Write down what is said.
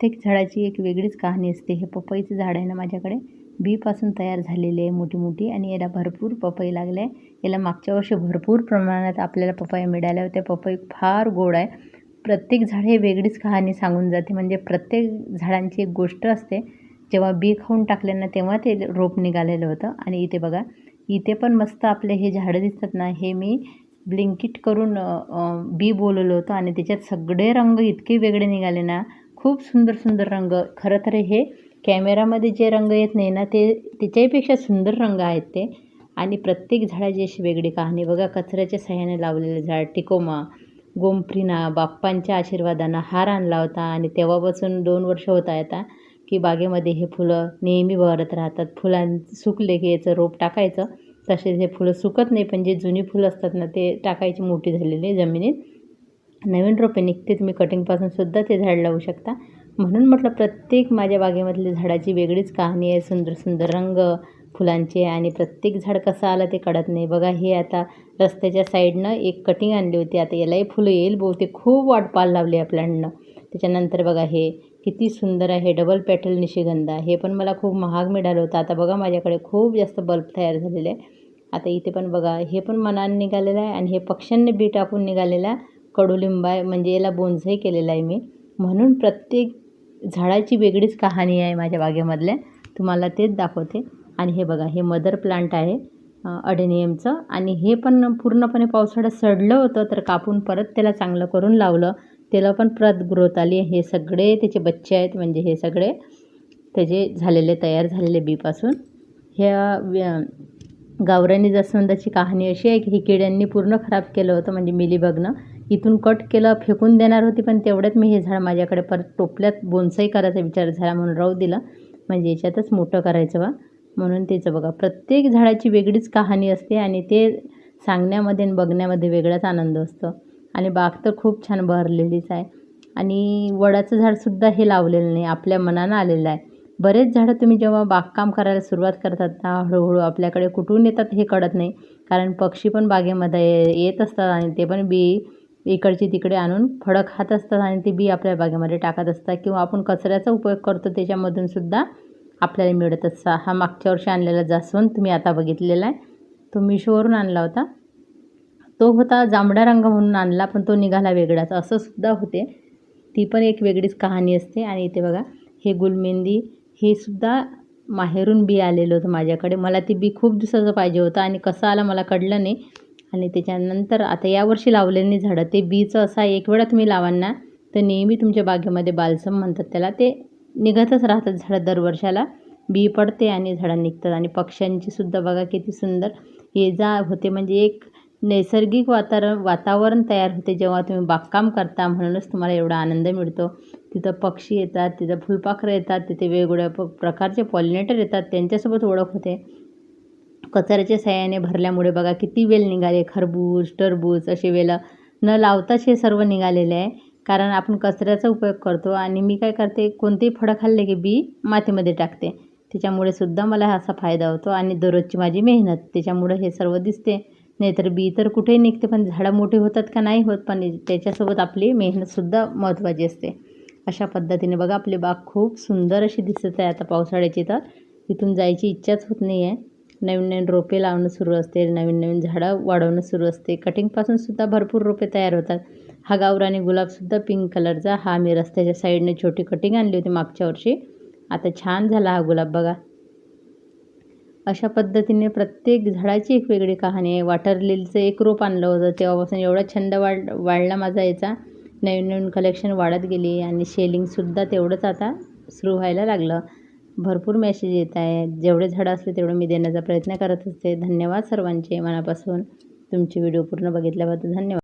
प्रत्येक झाडाची एक वेगळीच कहाणी असते. हे पपईचं झाड आहे ना माझ्याकडे, बीपासून तयार झालेले आहे मोठी-मोठी आणि याला भरपूर पपई लागले आहे. याला मागच्या वर्षी भरपूर प्रमाणात आपल्याला पपया मिळाल्या होत्या. पपई फार गोड आहे. प्रत्येक झाड हे वेगळीच कहाणी सांगून जाते. म्हणजे प्रत्येक झाडांची एक गोष्ट असते. जेव्हा बी खाऊन टाकले ना, तेव्हा ते रोप निघालेलं होतं. आणि इथे बघा, इथे पण मस्त आपले हे झाडं दिसतात ना, हे मी ब्लिंकिट करून बी बोलवलं होतं आणि त्याच्यात सगळे रंग इतके वेगळे निघाले ना, खूप सुंदर सुंदर रंग. खरं तर हे कॅमेरामध्ये जे रंग येत नाही ना, ते त्याच्याहीपेक्षा सुंदर रंग आहेत ते. आणि प्रत्येक झाडाची अशी वेगळी कहाणी. बघा, कचऱ्याच्या साह्याने लावलेलं झाड टिकोमा, गोमफ्रीना, बाप्पांच्या आशीर्वादानं हार आणला होता आणि तेव्हापासून 2 वर्ष होत आहे आता, की बागेमध्ये हे फुलं नेहमी बहरत राहतात. सुकले की याचं रोप टाकायचं. तसेच हे फुलं सुकत नाही, पण जे जुनी फुलं असतात ना, ते टाकायची मोठी झालेली जमिनीत. नवीन रोपे निघते. तुम्ही कटिंगपासून सुद्धा ते झाड लावू शकता. म्हणून म्हटलं, प्रत्येक माझ्या बागेमधली झाडाची वेगळीच कहाणी आहे. सुंदर सुंदर रंग फुलांचे आणि प्रत्येक झाड कसं आलं ते कळत नाही. बघा, हे आता रस्त्याच्या साईडनं एक कटिंग आणली होती. आता यालाही फुलं येईल बहुतेक. खूप वाट पाहायला लावली आहे प्लॅन्टनं. त्याच्यानंतर बघा, हे किती सुंदर आहे डबल पेटल निशिगंधा. हे पण मला खूप महाग मिळालं होतं. आता बघा, माझ्याकडे खूप जास्त बल्ब तयार झालेले आहे. आता इथे पण बघा, हे पण मनाने निघालेलं आहे आणि हे पक्ष्यांनी बी टाकून निघालेला कडुलिंब आहे. म्हणजे याला बोन्साई केलेला आहे मी. म्हणून प्रत्येक झाडाची वेगळीच कहाणी आहे माझ्या बागेमधल्या. तुम्हाला तेच दाखवते. आणि हे बघा, हे मदर प्लांट आहे अडेनियमचं. आणि हे पण पूर्णपणे पावसाळ्यात सडलं होतं, तर कापून परत त्याला चांगलं करून लावलं. त्याला पण परत ग्रोथ आली. हे सगळे त्याचे बच्चे आहेत. म्हणजे हे सगळे त्याचे तयार झालेले बीपासून. ह्या गावरानी जास्वंदाची कहाणी अशी आहे की ही किड्यांनी पूर्ण खराब केलं होतं. म्हणजे मिलीबगनं इथून कट केलं, फेकून देणार होती, पण तेवढ्यात मी हे झाड माझ्याकडे परत टोपल्यात बोन्साई करायचा विचार झाला म्हणून राहू दिलं. म्हणजे याच्यातच मोठं करायचं बा म्हणून. त्याचं बघा, प्रत्येक झाडाची वेगळीच कहाणी असते आणि ते सांगण्यामध्ये आणि बघण्यामध्ये वेगळाच आनंद असतो. आणि बाग तर खूप छान बहरलेलीच आहे. आणि वडाचं झाडसुद्धा हे लावलेलं नाही, आपल्या मनानं आलेलं आहे. बरेच झाडं तुम्ही जेव्हा बागकाम करायला सुरुवात करतात ना, हळूहळू आपल्याकडे कुठून येतात हे कळत नाही. कारण पक्षी पण बागेमध्ये येत असतात आणि ते पण बी इकडची तिकडे आणून फळं खात असतात आणि ते बी आपल्या बागेमध्ये टाकत असतात. किंवा आपण कचऱ्याचा उपयोग करतो, त्याच्यामधून सुद्धा आपल्याला मिळत असतात. हा मागच्या वर्षी आणलेला जास्वंद तुम्ही आता बघितलेला आहे, तो मिशोवरून आणला होता. तो होता जांभळा रंग म्हणून आणला, पण तो निघाला वेगळाच. असं सुद्धा होते. ती पण एक वेगळीच कहाणी असते. आणि इथे बघा, हे गुलमेंदी, हे सुद्धा माहेरून बी आलेलं होतं माझ्याकडे. मला ती बी खूप दिवसाचं पाहिजे होतं आणि कसं आलं मला कळलं नाही. आणि त्याच्यानंतर आता यावर्षी लावलेली झाडं, ते बीचं असा एक वेळा तुम्ही लावाल ना, तर नेहमी तुमच्या बागेमध्ये बालसम म्हणतात त्याला, ते निघतच राहतात झाडं. दरवर्षाला बी पडते आणि झाडं निघतात. आणि पक्ष्यांची सुद्धा बघा किती सुंदर ये जा होते. म्हणजे एक नैसर्गिक वातावरण तयार होते जेव्हा तुम्ही बागकाम करता. म्हणूनच तुम्हाला एवढा आनंद मिळतो. तिथं पक्षी येतात, तिथं फुलपाखरं येतात, तिथे वेगवेगळ्या प्रकारचे पॉलिनेटर येतात, त्यांच्यासोबत ओळख होते. कचऱ्याच्या साह्याने भरल्यामुळे बघा किती वेल निघाले. खरबूज, टरबूज असे वेलं न लावताच हे सर्व निघालेले आहे. कारण आपण कचऱ्याचा उपयोग करतो. आणि मी काय करते, कोणतेही फळं खाल्ले की बी मातीमध्ये टाकते. त्याच्यामुळे सुद्धा मला असा फायदा होतो. आणि दररोजची माझी मेहनत, त्याच्यामुळे हे सर्व दिसते. नाहीतर बी तर कुठेही निघते, पण झाडं मोठे होतात का नाही होत, पण त्याच्यासोबत आपली मेहनतसुद्धा महत्त्वाची असते. अशा पद्धतीने बघा, आपली बाग खूप सुंदर अशी दिसत आहे आता पावसाळ्याची. तर इथून जायची इच्छाच होत नाही आहे. नवीन नवीन रोपे लावणं सुरू असते, नवीन नवीन झाडं वाढवणं सुरू असते. कटिंगपासून सुद्धा भरपूर रोपे तयार होतात. हा गावरानी गुलाबसुद्धा पिंक कलरचा, हा मी रस्त्याच्या साईडने छोटी कटिंग आणली होती मागच्या वर्षी. आता छान झाला हा गुलाब बघा. अशा पद्धतीने प्रत्येक झाडाची एक वेगळी कहाणी आहे. वॉटर लिलीचं एक रोप आणलं होतं, तेव्हापासून एवढा छंद वाढला माझा याचा. नवीन नवीन कलेक्शन वाढत गेली आणि शेलिंगसुद्धा तेवढंच आता सुरू व्हायला लागलं. भरपूर मेसेज येत आहे. जेवढे झाडं असले तेवढं मी देण्याचा प्रयत्न करत असते. धन्यवाद सर्वांचे मनापासून. तुमचे व्हिडिओ पूर्ण बघितल्याबद्दल धन्यवाद.